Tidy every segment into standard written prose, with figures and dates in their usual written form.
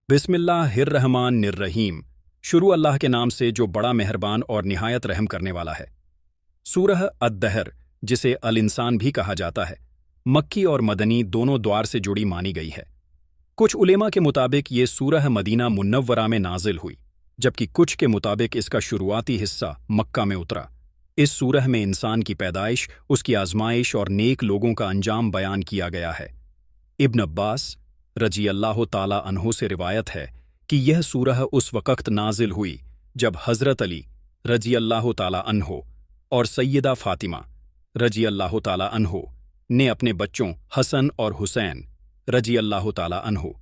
बिस्मिल्लाहिर्रहमानिर्रहीम। शुरू अल्लाह के नाम से जो बड़ा मेहरबान और निहायत रहम करने वाला है। सूरह अद्दहर, जिसे अल इंसान भी कहा जाता है, मक्की और मदनी दोनों द्वार से जुड़ी मानी गई है। कुछ उलेमा के मुताबिक ये सूरह मदीना मुन्नव्वरा में नाजिल हुई, जबकि कुछ के मुताबिक इसका शुरुआती हिस्सा मक्का में उतरा। इस सूरह में इंसान की पैदाइश, उसकी आजमाइश और नेक लोगों का अंजाम बयान किया गया है। इब्न अब्बास रजी अल्लाह ताला अन्हु से रिवायत है कि यह सूरह उस वक़्त नाजिल हुई जब हज़रत अली रजी अल्लाह ताला अन्हु और सैयदा फ़ातिमा रजी अल्लाह ताला अन्हु ने अपने बच्चों हसन और हुसैन रजी अल्लाह ताला अन्हु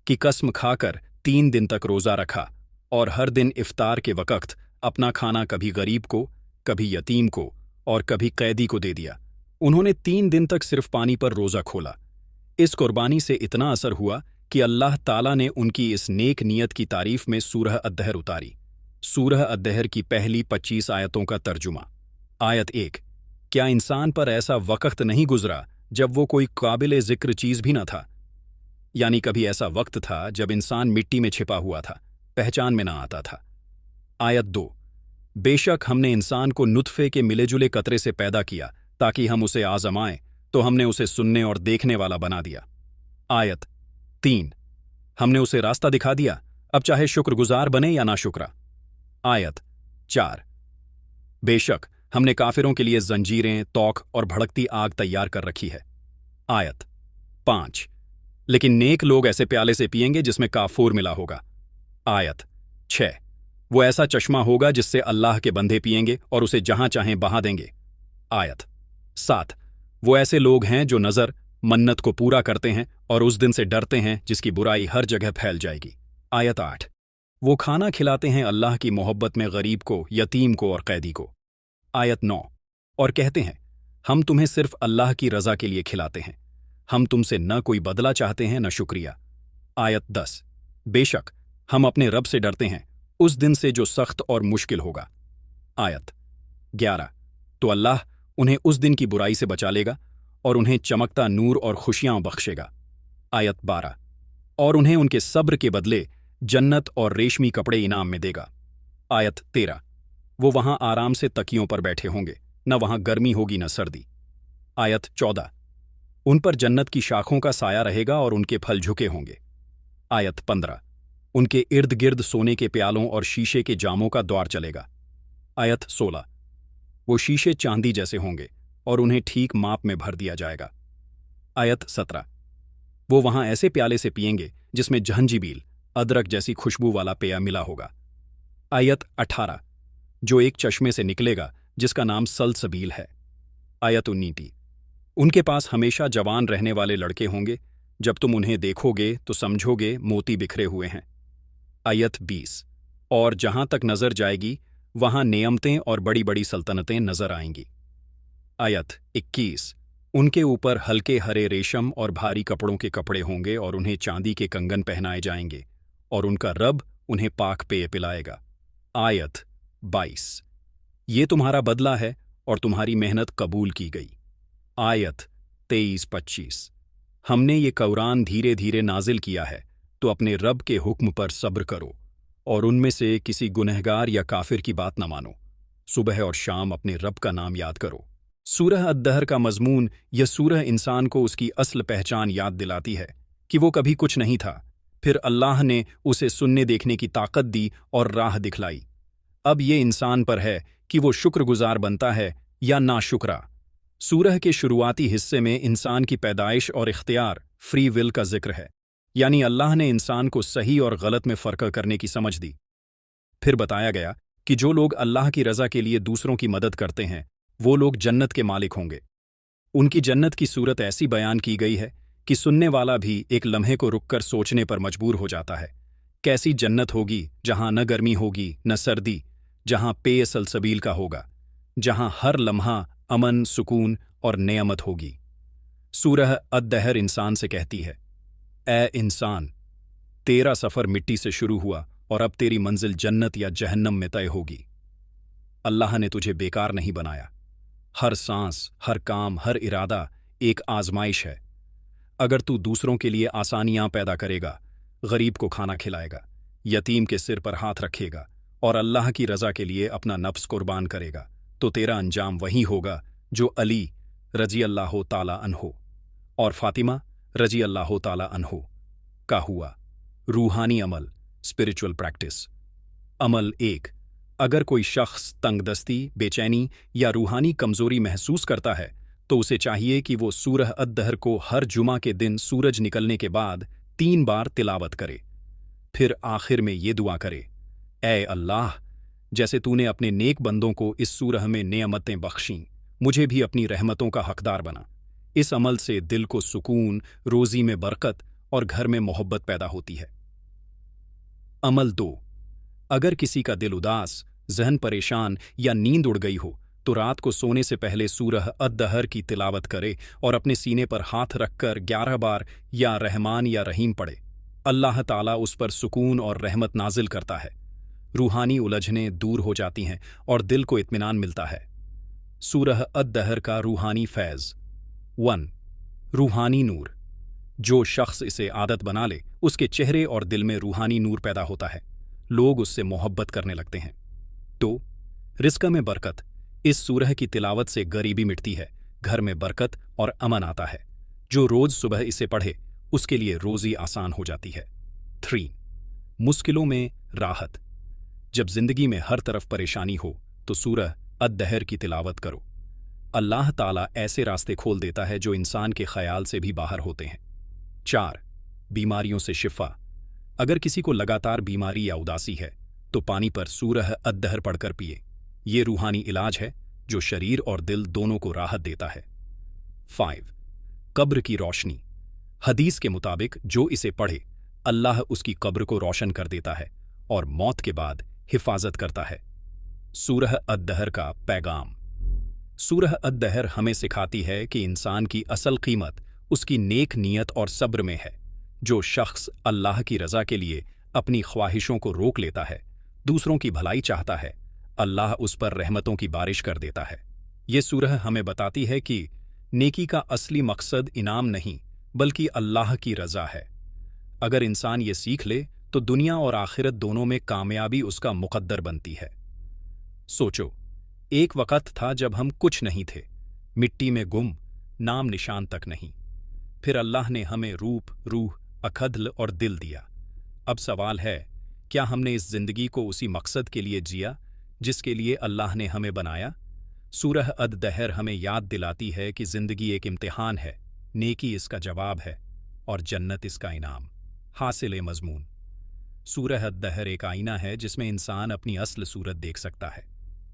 की कसम खाकर 3 दिन तक रोज़ा रखा और हर दिन इफ्तार के वक़्त अपना खाना कभी गरीब को, कभी यतीम को और कभी कैदी को दे दिया। उन्होंने 3 दिन तक सिर्फ पानी पर रोज़ा खोला। इस कुर्बानी से इतना असर हुआ कि अल्लाह ताला ने उनकी इस नेक नियत की तारीफ में सूरह अद्दहर उतारी। सूरह अद्दहर की पहली 25 आयतों का तर्जुमा। आयत 1। क्या इंसान पर ऐसा वक़्त नहीं गुजरा जब वो कोई काबिल ज़िक्र चीज़ भी न था? यानी कभी ऐसा वक्त था जब इंसान मिट्टी में छिपा हुआ था, पहचान में ना आता था। आयत 2। बेशक हमने इंसान को नुत्फ़े के मिले-जुले कतरे से पैदा किया ताकि हम उसे आज़माएं, तो हमने उसे सुनने और देखने वाला बना दिया। आयत 3। हमने उसे रास्ता दिखा दिया, अब चाहे शुक्रगुजार बने या नाशुक्रा। आयत 4। बेशक हमने काफिरों के लिए जंजीरें, तौक और भड़कती आग तैयार कर रखी है। आयत 5। लेकिन नेक लोग ऐसे प्याले से पिएंगे जिसमें काफूर मिला होगा। आयत 6। वो ऐसा चश्मा होगा जिससे अल्लाह के बंदे पिएंगे और उसे जहां चाहें बहा देंगे। आयत 7। वो ऐसे लोग हैं जो नज़र मन्नत को पूरा करते हैं और उस दिन से डरते हैं जिसकी बुराई हर जगह फैल जाएगी। आयत 8। वो खाना खिलाते हैं अल्लाह की मोहब्बत में गरीब को, यतीम को और कैदी को। आयत 9। और कहते हैं हम तुम्हें सिर्फ अल्लाह की रज़ा के लिए खिलाते हैं, हम तुमसे न कोई बदला चाहते हैं न शुक्रिया। आयत 10। बेशक हम अपने रब से डरते हैं उस दिन से जो सख्त और मुश्किल होगा। आयत 11। तो अल्लाह उन्हें उस दिन की बुराई से बचा लेगा और उन्हें चमकता नूर और खुशियां बख्शेगा। आयत 12। और उन्हें उनके सब्र के बदले जन्नत और रेशमी कपड़े इनाम में देगा। आयत 13। वो वहां आराम से तकियों पर बैठे होंगे, न वहां गर्मी होगी न सर्दी। आयत 14। उन पर जन्नत की शाखों का साया रहेगा और उनके फल झुके होंगे। आयत 15। उनके इर्द गिर्द सोने के प्यालों और शीशे के जामों का द्वार चलेगा। आयत 16। वो शीशे चांदी जैसे होंगे और उन्हें ठीक माप में भर दिया जाएगा। आयत 17। वो वहां ऐसे प्याले से पिएंगे जिसमें जहंजीबील, अदरक जैसी खुशबू वाला पेय मिला होगा। आयत 18। जो एक चश्मे से निकलेगा जिसका नाम सलसबील है। आयत 19। उनके पास हमेशा जवान रहने वाले लड़के होंगे, जब तुम उन्हें देखोगे तो समझोगे मोती बिखरे हुए हैं। आयत 20। और जहां तक नजर जाएगी वहां नेमतें और बड़ी बड़ी सल्तनतें नजर आएंगी। आयत 21। उनके ऊपर हल्के हरे रेशम और भारी कपड़ों के कपड़े होंगे और उन्हें चांदी के कंगन पहनाए जाएंगे और उनका रब उन्हें पाक पेय पिलाएगा। आयत 22। ये तुम्हारा बदला है और तुम्हारी मेहनत कबूल की गई। आयत 23-25। हमने ये कुरान धीरे धीरे नाजिल किया है, तो अपने रब के हुक्म पर सब्र करो और उनमें से किसी गुनहगार या काफिर की बात न मानो। सुबह और शाम अपने रब का नाम याद करो। सूरह अद्दहर का मजमून, यह सूरह इंसान को उसकी असल पहचान याद दिलाती है कि वो कभी कुछ नहीं था, फिर अल्लाह ने उसे सुनने देखने की ताकत दी और राह दिखलाई। अब ये इंसान पर है कि वो शुक्रगुजार बनता है या नाशुक्रा। सूरह के शुरुआती हिस्से में इंसान की पैदाइश और इख्तियार, फ्री विल का जिक्र है, यानी अल्लाह ने इंसान को सही और गलत में फ़र्क करने की समझ दी। फिर बताया गया कि जो लोग अल्लाह की रज़ा के लिए दूसरों की मदद करते हैं वो लोग जन्नत के मालिक होंगे। उनकी जन्नत की सूरत ऐसी बयान की गई है कि सुनने वाला भी एक लम्हे को रुककर सोचने पर मजबूर हो जाता है। कैसी जन्नत होगी जहां न गर्मी होगी न सर्दी, जहां पेय सलसबील का होगा, जहां हर लम्हा अमन, सुकून और नेमत होगी। सूरह अद्दहर इंसान से कहती है, ए इंसान, तेरा सफ़र मिट्टी से शुरू हुआ और अब तेरी मंजिल जन्नत या जहन्नम में तय होगी। अल्लाह ने तुझे बेकार नहीं बनाया। हर सांस, हर काम, हर इरादा एक आजमाइश है। अगर तू दूसरों के लिए आसानियां पैदा करेगा غریب کو کھانا کھلائے گا، یتیم کے سر پر ہاتھ رکھے گا اور اللہ کی رضا کے لیے اپنا نفس قربان کرے گا، تو تیرا انجام وہی ہوگا جو علی رضی اللہ تعالیٰ عنہ اور فاطمہ رضی اللہ تعالیٰ عنہ کا ہوا۔ روحانی عمل، اسپرچول پریکٹس۔ عمل 1۔ اگر کوئی شخص تنگ دستی، بے چینی یا روحانی کمزوری محسوس کرتا ہے تو اسے چاہیے کہ وہ سورہ الدہر کو ہر جمعہ کے دن سورج نکلنے کے بعد 3 بار تلاوت کرے، پھر آخر میں یہ دعا کرے: اے اللہ، جیسے تو نے اپنے نیک بندوں کو اس سورہ میں نعمتیں بخشیں، مجھے بھی اپنی رحمتوں کا حقدار بنا۔ اس عمل سے دل کو سکون، روزی میں برکت اور گھر میں محبت پیدا ہوتی ہے۔ عمل 2۔ اگر کسی کا دل اداس، ذہن پریشان یا نیند اڑ گئی ہو تو رات کو سونے سے پہلے سورہ الدہر کی تلاوت کرے اور اپنے سینے پر ہاتھ رکھ کر 11 بار یا رحمان یا رحیم پڑھے۔ اللہ تعالیٰ اس پر سکون اور رحمت نازل کرتا ہے، روحانی الجھنیں دور ہو جاتی ہیں اور دل کو اطمینان ملتا ہے۔ سورہ الدہر کا روحانی فیض۔ 1۔ روحانی نور۔ جو شخص اسے عادت بنا لے اس کے چہرے اور دل میں روحانی نور پیدا ہوتا ہے، لوگ اس سے محبت کرنے لگتے ہیں۔ 2۔ رزق میں برکت۔ اس سورہ کی تلاوت سے غریبی مٹتی ہے، گھر میں برکت اور امن آتا ہے۔ جو روز صبح اسے پڑھے اس کے لیے روزی آسان ہو جاتی ہے۔ 3۔ مشکلوں میں راحت۔ جب زندگی میں ہر طرف پریشانی ہو تو سورہ الدہر کی تلاوت کرو، اللہ تعالیٰ ایسے راستے کھول دیتا ہے جو انسان کے خیال سے بھی باہر ہوتے ہیں۔ 4۔ بیماریوں سے شفا۔ اگر کسی کو لگاتار بیماری یا اداسی ہے تو پانی پر سورہ الدہر پڑھ کر پیے، یہ روحانی علاج ہے جو شریر اور دل دونوں کو راحت دیتا ہے۔ 5۔ قبر کی روشنی۔ حدیث کے مطابق جو اسے پڑھے اللہ اس کی قبر کو روشن کر دیتا ہے اور موت کے بعد حفاظت کرتا ہے۔ سورہ الدہر کا پیغام۔ سورہ الدہر ہمیں سکھاتی ہے کہ انسان کی اصل قیمت اس کی نیک نیت اور صبر میں ہے۔ جو شخص اللہ کی رضا کے لیے اپنی خواہشوں کو روک لیتا ہے، دوسروں کی بھلائی چاہتا ہے، اللہ اس پر رحمتوں کی بارش کر دیتا ہے۔ یہ سورہ ہمیں بتاتی ہے کہ نیکی کا اصلی مقصد انعام نہیں بلکہ اللہ کی رضا ہے۔ اگر انسان یہ سیکھ لے تو دنیا اور آخرت دونوں میں کامیابی اس کا مقدر بنتی ہے۔ سوچو، ایک وقت تھا جب ہم کچھ نہیں تھے، مٹی میں گم، نام نشان تک نہیں۔ پھر اللہ نے ہمیں روپ، روح، عقل اور دل دیا۔ اب سوال ہے، کیا ہم نے اس زندگی کو اسی مقصد کے لیے جیا جس کے لیے اللہ نے ہمیں بنایا؟ سورہ الدہر ہمیں یاد دلاتی ہے کہ زندگی ایک امتحان ہے، نیکی اس کا جواب ہے اور جنت اس کا انعام۔ حاصل مضمون۔ سورہ الدہر ایک آئینہ ہے جس میں انسان اپنی اصل صورت دیکھ سکتا ہے۔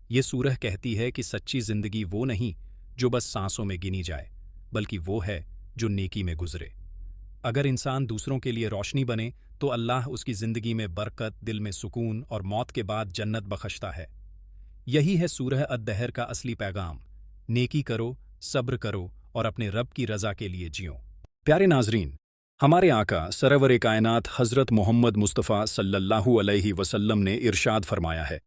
یہ سورہ کہتی ہے کہ سچی زندگی وہ نہیں جو بس سانسوں میں گنی جائے، بلکہ وہ ہے جو نیکی میں گزرے۔ اگر انسان دوسروں کے لیے روشنی بنے تو اللہ اس کی زندگی میں برکت، دل میں سکون اور موت کے بعد جنت بخشتا ہے۔ یہی ہے سورہ الدہر کا اصلی پیغام: نیکی کرو، صبر کرو اور اپنے رب کی رضا کے لیے جیو۔ پیارے ناظرین، ہمارے آقا سرور کائنات حضرت محمد مصطفیٰ صلی اللہ علیہ وسلم نے ارشاد فرمایا ہے،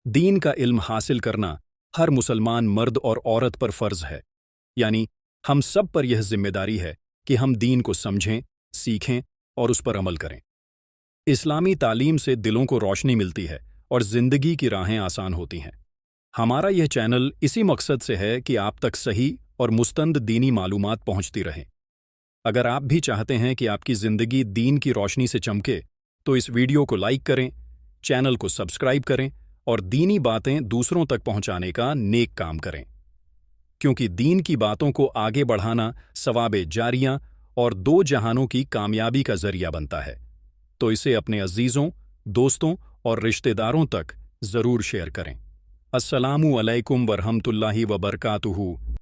دین کا علم حاصل کرنا ہر مسلمان مرد اور عورت پر فرض ہے، یعنی ہم سب پر یہ ذمہ داری ہے کہ ہم دین کو سمجھیں، سیکھیں اور اس پر عمل کریں۔ اسلامی تعلیم سے دلوں کو روشنی ملتی ہے اور زندگی کی راہیں آسان ہوتی ہیں۔ ہمارا یہ چینل اسی مقصد سے ہے کہ آپ تک صحیح اور مستند دینی معلومات پہنچتی رہیں۔ اگر آپ بھی چاہتے ہیں کہ آپ کی زندگی دین کی روشنی سے چمکے تو اس ویڈیو کو لائک کریں، چینل کو سبسکرائب کریں اور دینی باتیں دوسروں تک پہنچانے کا نیک کام کریں، کیونکہ دین کی باتوں کو آگے بڑھانا ثواب جاریہ اور 2 جہانوں کی کامیابی کا ذریعہ بنتا ہے۔ تو اسے اپنے عزیزوں، دوستوں اور رشتہ داروں تک ضرور شیئر کریں۔ السلام علیکم ورحمۃ اللہ وبرکاتہ۔